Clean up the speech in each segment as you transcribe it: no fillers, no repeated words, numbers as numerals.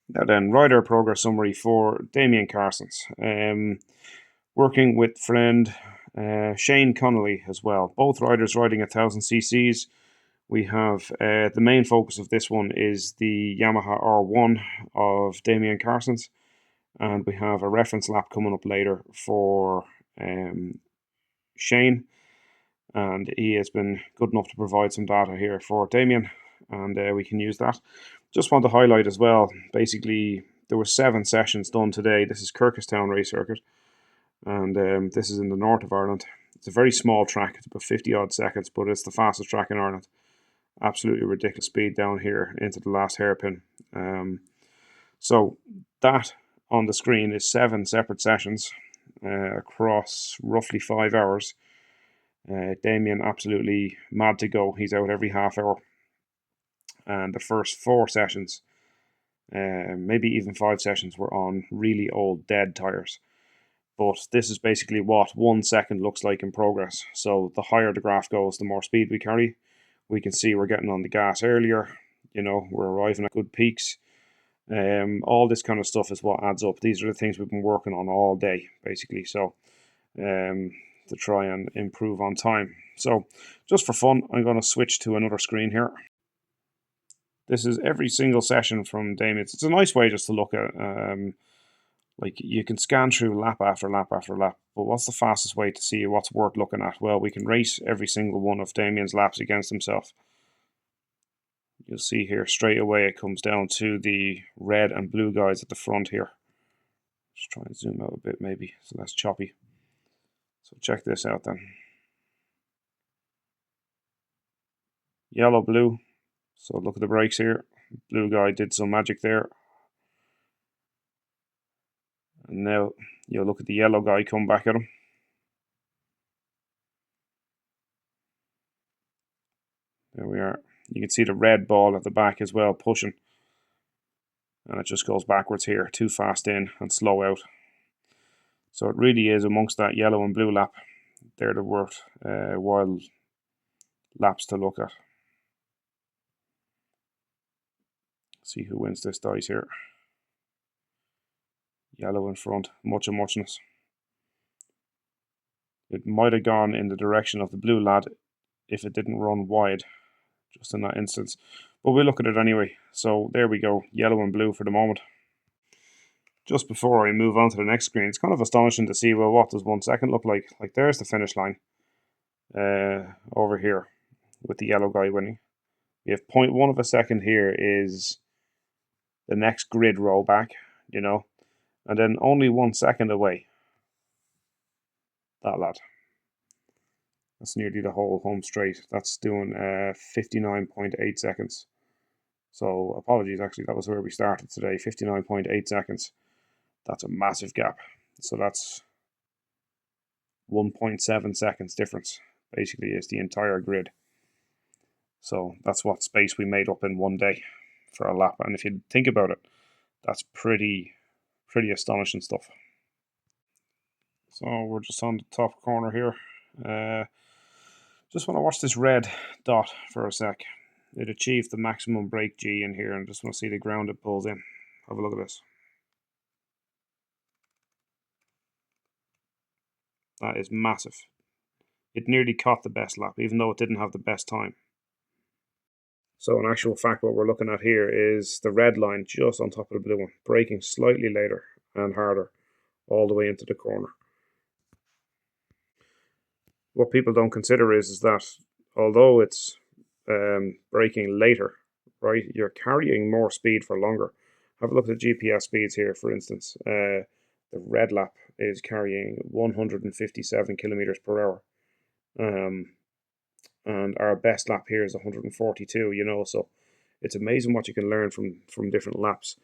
Now then, rider progress summary for Damien Carson's. Working with friend Shane Connolly as well. Both riders riding 1000 cc's. We have the main focus of this one is the Yamaha R1 of Damien Carson's, and we have a reference lap coming up later for Shane, and he has been good enough to provide some data here for Damien, and we can use that. Just want to highlight as well, basically there were 7 sessions done today. This is Kirkistown race circuit, and this is in the north of Ireland. It's a very small track, it's about 50 odd seconds, but it's the fastest track in Ireland. Absolutely ridiculous speed down here into the last hairpin. So that on the screen is 7 separate sessions across roughly 5 hours. Damien absolutely mad to go. He's out every half hour. And the first 4 sessions, maybe even 5 sessions, were on really old dead tyres. But this is basically what 1 second looks like in progress. So the higher the graph goes, the more speed we carry. We can see we're getting on the gas earlier. You know, we're arriving at good peaks. All this kind of stuff is what adds up. These are the things we've been working on all day, basically. So to try and improve on time. So just for fun, I'm going to switch to another screen here. This is every single session from Damien. It's a nice way just to look at, like you can scan through lap after lap after lap, but what's the fastest way to see what's worth looking at? Well, we can race every single one of Damien's laps against himself. You'll see here straight away it comes down to the red and blue guys at the front here. Just try and zoom out a bit maybe, so that's choppy. So check this out then. Yellow, blue. So look at the brakes here. Blue guy did some magic there. And now you'll look at the yellow guy come back at him. There we are. You can see the red ball at the back as well pushing. And it just goes backwards here. Too fast in and slow out. So it really is amongst that yellow and blue lap. They're the worthwhile laps to look at. See who wins this dice here. Yellow in front, much of muchness. It might have gone in the direction of the blue lad if it didn't run wide, just in that instance. But we'll look at it anyway. So there we go, yellow and blue for the moment. Just before I move on to the next screen, it's kind of astonishing to see, well, what does 1 second look like? Like there's the finish line over here with the yellow guy winning. We have 0.1 of a second here is the next grid roll back, you know, and then only 1 second away, that lad. That's nearly the whole home straight. That's doing 59.8 seconds. So apologies, actually, that was where we started today, 59.8 seconds. That's a massive gap. So that's 1.7 seconds difference, basically, is the entire grid. So that's what space we made up in 1 day for a lap. And if you think about it, that's pretty astonishing stuff. So we're just on the top corner here. Just want to watch this red dot for a sec. It achieved the maximum brake G in here, and just want to see the ground it pulls in. Have a look at this. That is massive. It nearly caught the best lap, even though it didn't have the best time. So in actual fact, what we're looking at here is the red line just on top of the blue one, braking slightly later and harder all the way into the corner. What people don't consider is that although it's braking later, right, you're carrying more speed for longer. Have a look at the GPS speeds here, for instance. The red lap is carrying 157 kilometers per hour. And our best lap here is 142, you know, so it's amazing what you can learn from different laps.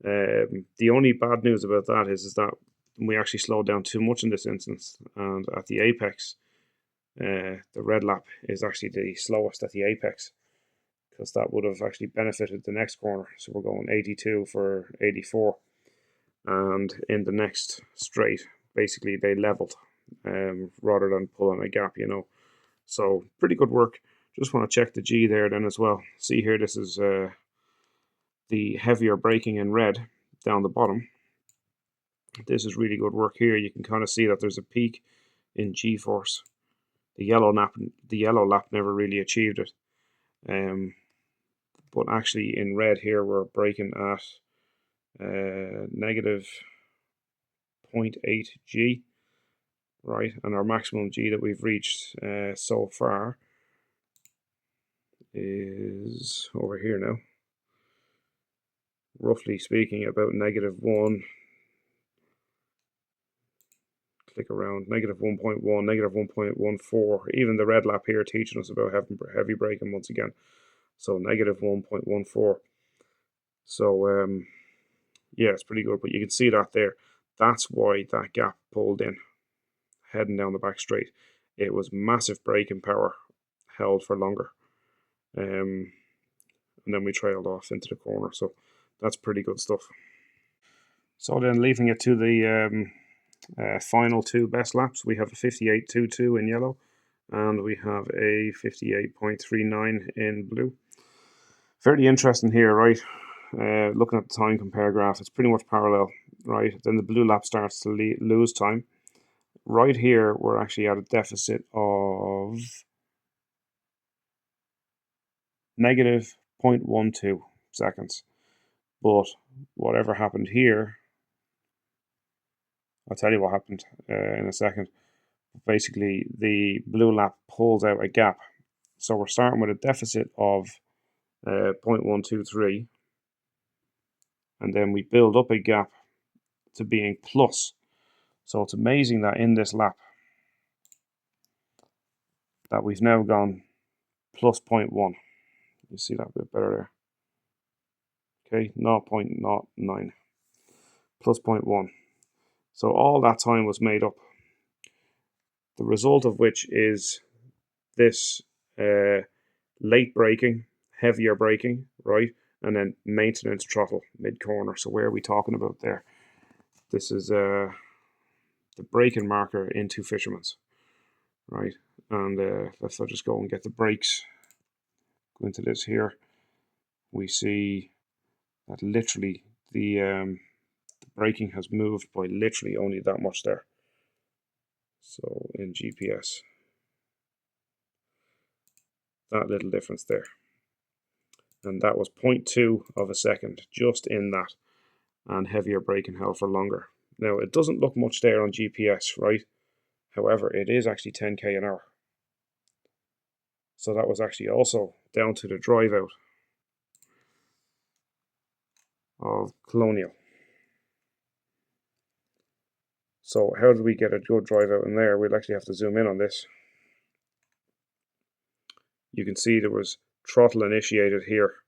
The only bad news about that is that we actually slowed down too much in this instance, and at the apex, the red lap is actually the slowest at the apex, because that would have actually benefited the next corner. So we're going 82 for 84, and in the next straight, basically they leveled rather than pulling a gap, you know. So pretty good work. Just want to check the G there then as well. See here, this is the heavier braking in red down the bottom. This is really good work here. You can kind of see that there's a peak in G-force. The yellow lap never really achieved it. But actually in red here we're braking at negative 0.8 G, right? And our maximum G that we've reached so far is over here now. Roughly speaking, about -1. Click around, -1.1, -1.14. Even the red lap here teaching us about heavy braking once again. So -1.14. So yeah, it's pretty good. But you can see that there. That's why that gap pulled in, heading down the back straight. It was massive braking power held for longer. And then we trailed off into the corner. So that's pretty good stuff. So then leaving it to the final two best laps, we have a 58.22 in yellow and we have a 58.39 in blue. Very interesting here, right? Looking at the time compare graph, it's pretty much parallel, right? Then the blue lap starts to lose time. Right here, we're actually at a deficit of negative 0.12 seconds. But whatever happened here, I'll tell you what happened in a second. Basically, the blue lap pulls out a gap. So we're starting with a deficit of 0.123. And then we build up a gap to being plus. So it's amazing that in this lap that we've now gone plus 0.1. You see that a bit better there. Okay, 0.09 plus 0.1. So all that time was made up. The result of which is this late braking, heavier braking, right? And then maintenance throttle mid-corner. So where are we talking about there? This is the braking marker into Fisherman's, right? And let's just go and get the brakes. Go into this here. We see that literally the braking has moved by literally only that much there. So in GPS, that little difference there. And that was 0.2 of a second just in that, and heavier braking held for longer. Now it doesn't look much there on GPS, right? However, it is actually 10k an hour. So that was actually also down to the drive out of Colonial. So how did we get a good drive out in there? We'll actually have to zoom in on this. You can see there was throttle initiated here,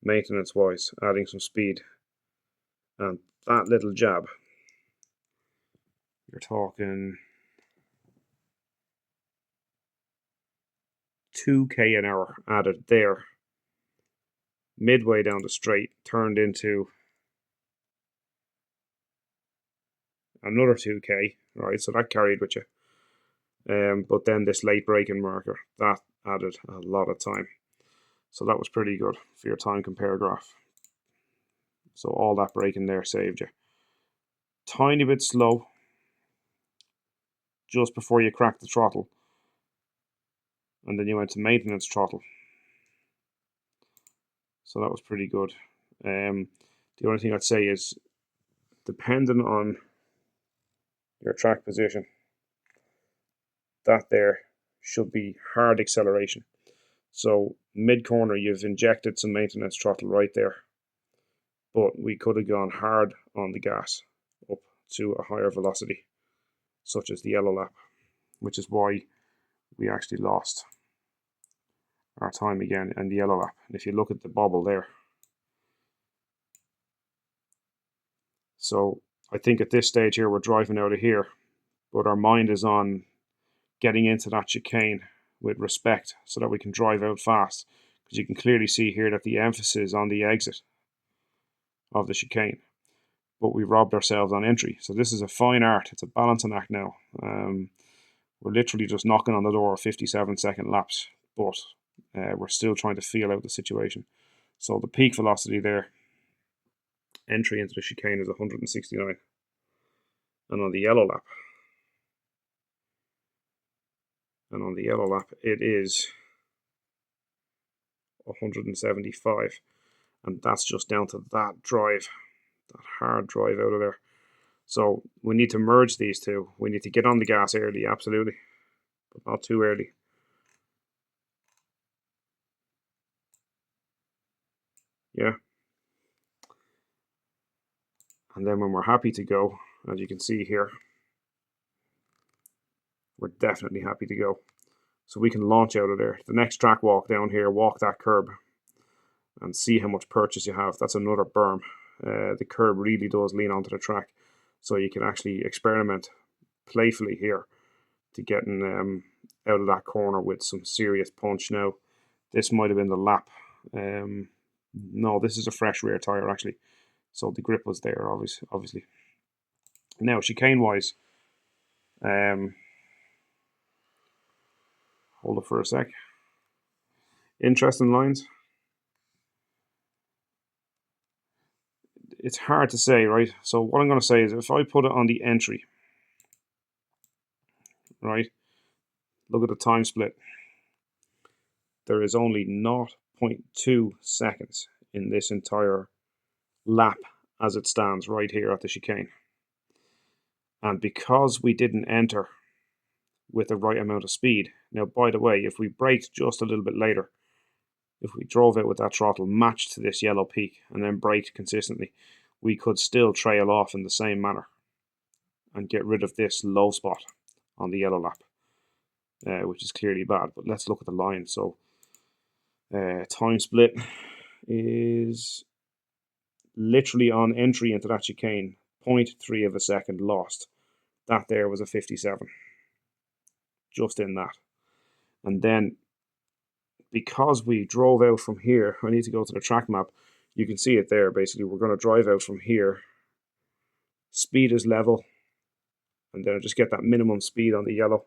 maintenance wise, adding some speed. And that little jab, you're talking 2k an hour added there. Midway down the straight, turned into another 2k, right? So that carried with you. But then this late braking marker, that added a lot of time. So that was pretty good for your time compare graph. So all that braking there saved you. Tiny bit slow just before you cracked the throttle. And then you went to maintenance throttle. So that was pretty good. The only thing I'd say is, depending on your track position, that there should be hard acceleration. So mid-corner, you've injected some maintenance throttle right there. But we could have gone hard on the gas up to a higher velocity, such as the yellow lap, which is why we actually lost our time again in the yellow lap. And if you look at the bobble there, so I think at this stage here we're driving out of here, but our mind is on getting into that chicane with respect so that we can drive out fast, because you can clearly see here that the emphasis is on the exit of the chicane, but we robbed ourselves on entry. So this is a fine art. It's a balancing act now. We're literally just knocking on the door of 57-second laps, but we're still trying to feel out the situation. So the peak velocity there entry into the chicane is 169. And on the yellow lap, it is 175. And that's just down to that drive, that hard drive out of there. So we need to merge these two. We need to get on the gas early, absolutely, but not too early. Yeah. And then when we're happy to go, as you can see here, we're definitely happy to go. So we can launch out of there. The next track walk down here, walk that curb and see how much purchase you have. That's another berm. The curb really does lean onto the track. So you can actually experiment playfully here to getting out of that corner with some serious punch. Now, this might have been the lap. No, this is a fresh rear tyre actually. So the grip was there, obviously. Now, chicane-wise, hold it for a sec. Interesting lines. It's hard to say, right? So what I'm going to say is if I put it on the entry, right, look at the time split. There is only 0.2 seconds in this entire lap as it stands right here at the chicane. And because we didn't enter with the right amount of speed, now by the way, if we braked just a little bit later, if we drove out with that throttle matched to this yellow peak and then braked consistently, we could still trail off in the same manner and get rid of this low spot on the yellow lap, which is clearly bad. But let's look at the line. So time split is literally on entry into that chicane, 0.3 of a second lost. That there was a 57, just in that. And then because we drove out from here, I need to go to the track map. You can see it there. Basically, we're going to drive out from here. Speed is level. And then just get that minimum speed on the yellow.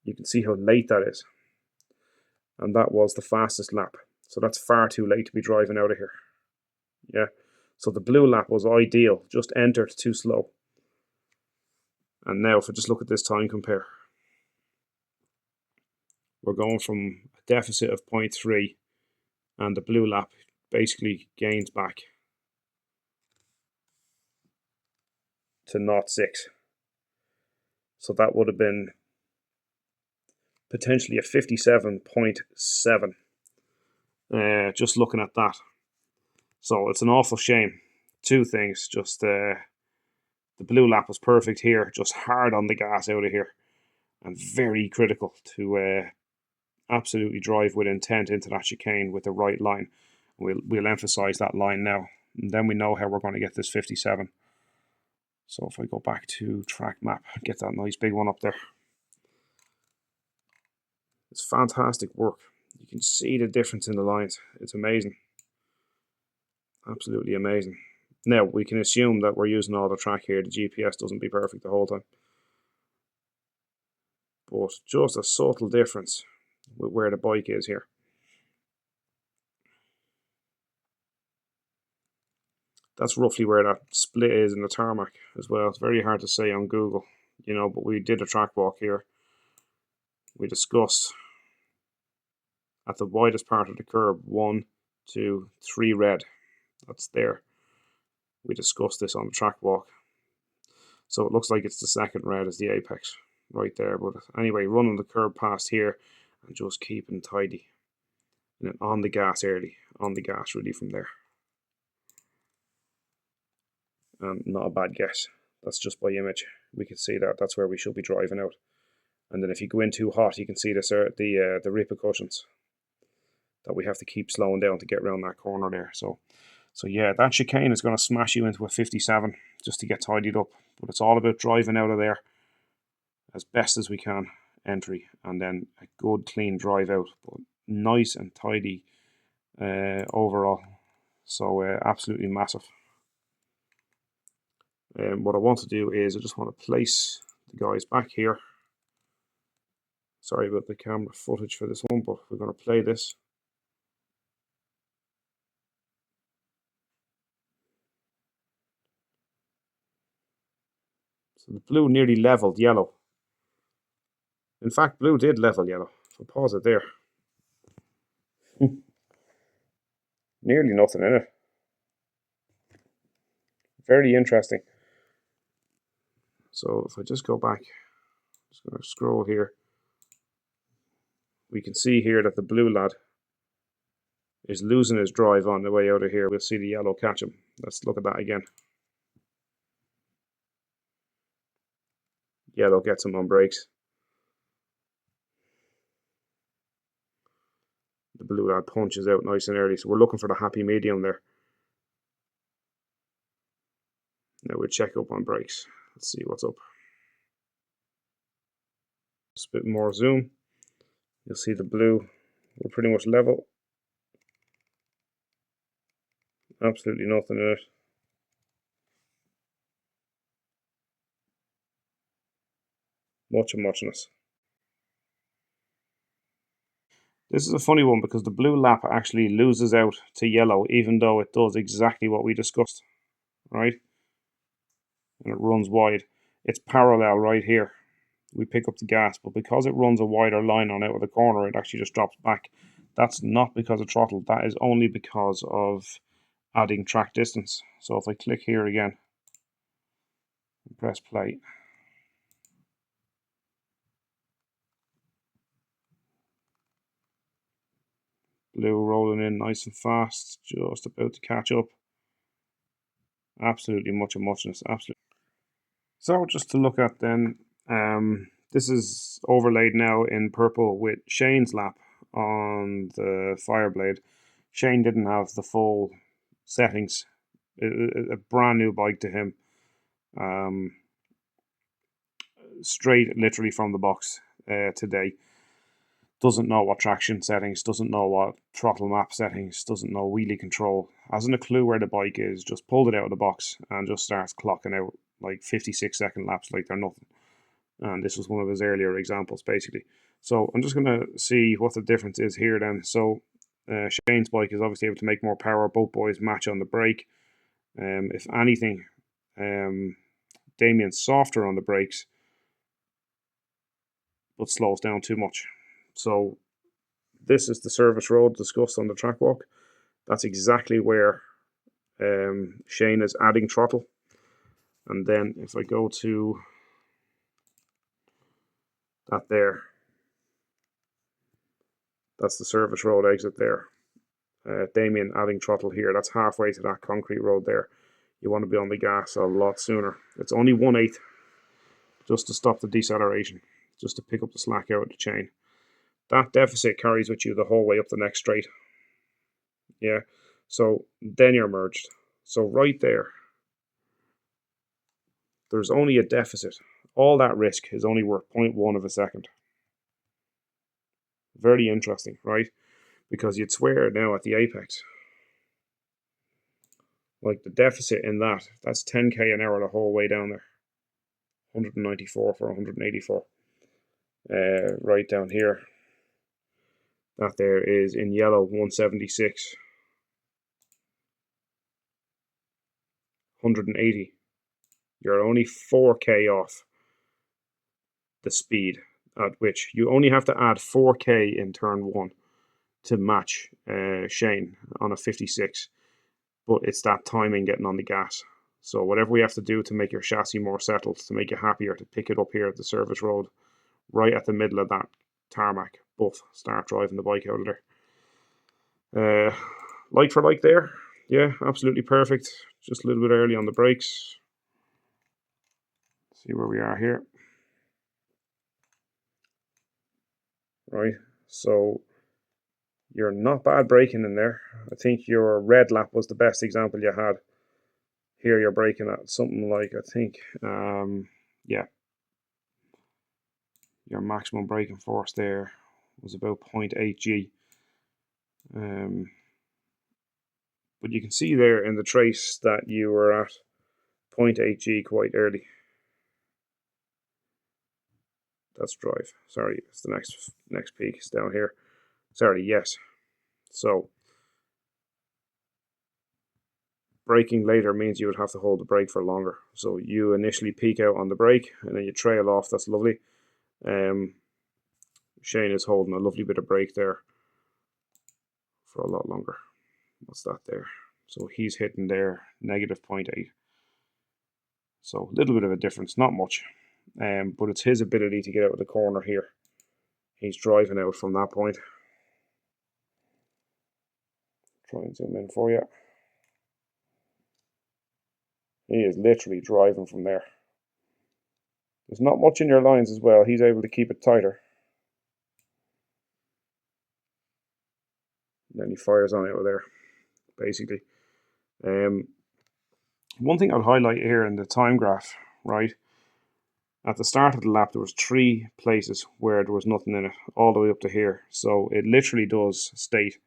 You can see how late that is. And that was the fastest lap. So that's far too late to be driving out of here. Yeah. So the blue lap was ideal. Just entered too slow. And now if I just look at this time compare. We're going from a deficit of 0.3 and the blue lap basically gains back to 0.6. So that would have been potentially a 57.7. Just looking at that. So it's an awful shame. Two things. Just the blue lap was perfect here. Just hard on the gas out of here. And very critical to absolutely drive with intent into that chicane with the right line. We'll emphasize that line now. And then we know how we're going to get this 57. So if I go back to track map, get that nice big one up there. It's fantastic work. You can see the difference in the lines. It's amazing. Absolutely amazing. Now, we can assume that we're using all the track here. The GPS doesn't be perfect the whole time. But just a subtle difference with where the bike is here. That's roughly where that split is in the tarmac as well. It's very hard to say on Google, you know, but we did a track walk here. We discussed at the widest part of the curb, 1, 2, 3 red. That's there. We discussed this on the track walk. So it looks like it's the second red is the apex right there. But anyway, running the curb past here and just keeping tidy. And then on the gas early, on the gas really from there. And not a bad guess. That's just by image. We can see that. That's where we should be driving out. And then if you go in too hot, you can see this, the repercussions that we have to keep slowing down to get around that corner there. So yeah, that chicane is going to smash you into a 57 just to get tidied up. But it's all about driving out of there as best as we can, entry, and then a good clean drive out. But nice and tidy overall. So absolutely massive. What I want to do is I just want to place the guys back here. Sorry about the camera footage for this one, but we're going to play this. So the blue nearly leveled yellow. In fact, blue did level yellow. So pause it there. Nearly nothing in it. Very interesting. So if I just go back, just going to scroll here. We can see here that the blue lad is losing his drive on the way out of here. We'll see the yellow catch him. Let's look at that again. Yellow gets him on brakes. The blue lad punches out nice and early. So we're looking for the happy medium there. Now we'll check up on brakes. Let's see what's up. Just a bit more zoom. You'll see the blue. We're pretty much level. Absolutely nothing in it. Much of muchness. This is a funny one because the blue lap actually loses out to yellow, even though it does exactly what we discussed, right? And it runs wide. It's parallel right here. We pick up the gas, but because it runs a wider line on out of the corner, it actually just drops back. That's not because of throttle. That is only because of adding track distance. So if I click here again, and press play, blue rolling in nice and fast, just about to catch up. Absolutely much of muchness, absolutely. So just to look at then, this is overlaid now in purple with Shane's lap on the Fireblade. Shane didn't have the full settings. A brand new bike to him. Straight literally from the box today. Doesn't know what traction settings, doesn't know what throttle map settings, doesn't know wheelie control. Hasn't a clue where the bike is, just pulled it out of the box and just starts clocking out like 56-second laps like they're nothing. And this was one of his earlier examples, basically. So I'm just going to see what the difference is here then. So Shane's bike is obviously able to make more power. Both boys match on the brake. If anything, Damien's softer on the brakes, but slows down too much. So this is the service road discussed on the track walk. That's exactly where Shane is adding throttle. And then if I go to that there, that's the service road exit there. Damien adding throttle here. That's halfway to that concrete road there. You want to be on the gas a lot sooner. It's only 1/8 just to stop the deceleration, just to pick up the slack out of the chain. That deficit carries with you the whole way up the next straight. Yeah, so then you're merged. So right there, there's only a deficit. All that risk is only worth 0.1 of a second. Very interesting, right? Because you'd swear now at the apex, like the deficit in that's 10k an hour the whole way down there. 194 for 184. Right down here, that there is in yellow 176. 180. You're only 4k off the speed at which you only have to add 4k in turn 1 to match Shane on a 56, but it's that timing getting on the gas. So whatever we have to do to make your chassis more settled, to make you happier, to pick it up here at the service road, right at the middle of that tarmac, both start driving the bike out of there. Like for like there, yeah, absolutely perfect. Just a little bit early on the brakes. See where we are here. Right, so you're not bad braking in there. I think your red lap was the best example you had. Here you're braking at something like, I think, yeah, your maximum braking force there was about 0.8 G. But you can see there in the trace that you were at 0.8 G quite early. That's drive. Sorry, it's the next peak. It's down here. Sorry, yes. So braking later means you would have to hold the brake for longer. So you initially peak out on the brake and then you trail off. That's lovely. Shane is holding a lovely bit of brake there for a lot longer. What's that there? So he's hitting there negative 0.8. So a little bit of a difference, not much. But it's his ability to get out of the corner here. He's driving out from that point. Try and zoom in for you. He is literally driving from there. There's not much in your lines as well. He's able to keep it tighter. And then he fires on out of there, basically. One thing I'll highlight here in the time graph, right? At the start of the lap, there was 3 places where there was nothing in it, all the way up to here. So it literally does state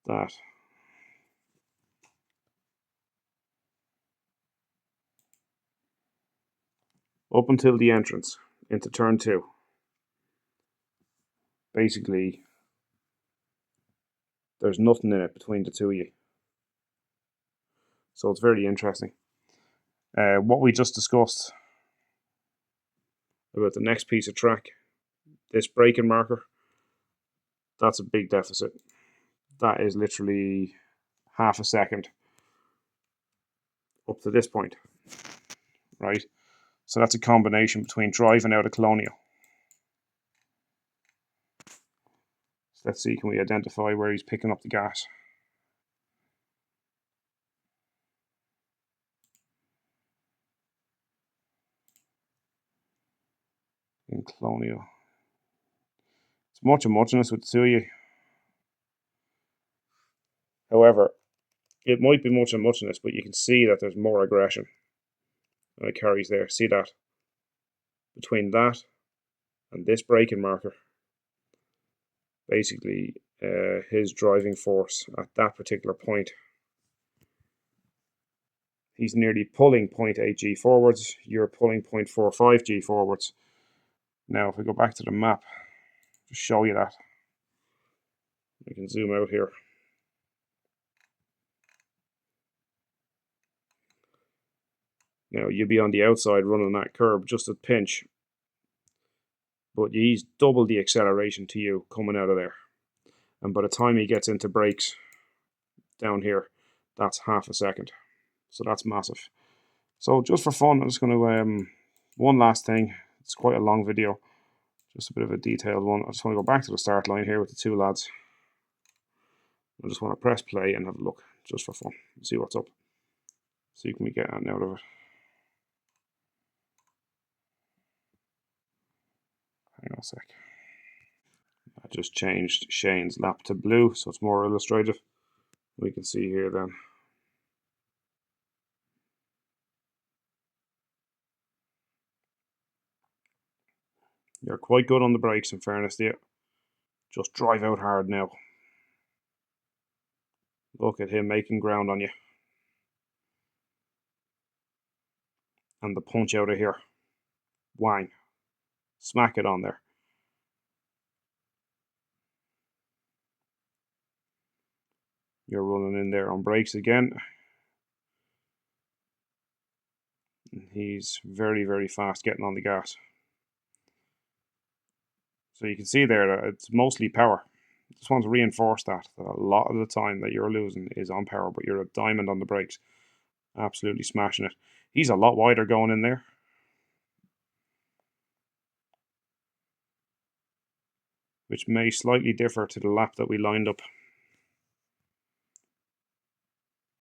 that up until the entrance into turn 2, basically there's nothing in it between the two of you. So it's very interesting. What we just discussed about the next piece of track, this braking marker, that's a big deficit. That is literally half a second up to this point, right? So that's a combination between driving out of Colonial. So let's see, can we identify where he's picking up the gas? In Colonial. It's much of muchness with the two of you. However, it might be much of muchness, but you can see that there's more aggression. And it carries there. See that? Between that and this braking marker, basically his driving force at that particular point, he's nearly pulling 0.8 G forwards, you're pulling 0.45 G forwards. Now if we go back to the map to show you that, we can zoom out here. Now you'll be on the outside running that curb just a pinch, but he's double the acceleration to you coming out of there. And by the time he gets into brakes down here, that's half a second. So that's massive. So just for fun, I'm just going to, one last thing. It's quite a long video, just a bit of a detailed one. I just want to go back to the start line here with the 2 lads. I just want to press play and have a look, just for fun, see what's up. See can we get anything out of it. Hang on a sec. I just changed Shane's lap to blue, so it's more illustrative. We can see here then. You're quite good on the brakes, in fairness to you. Just drive out hard now. Look at him making ground on you. And the punch out of here. Wang. Smack it on there. You're running in there on brakes again. And he's very, very fast getting on the gas. So you can see there that it's mostly power. Just want to reinforce that a lot of the time that you're losing is on power, but you're a diamond on the brakes. Absolutely smashing it. He's a lot wider going in there. Which may slightly differ to the lap that we lined up.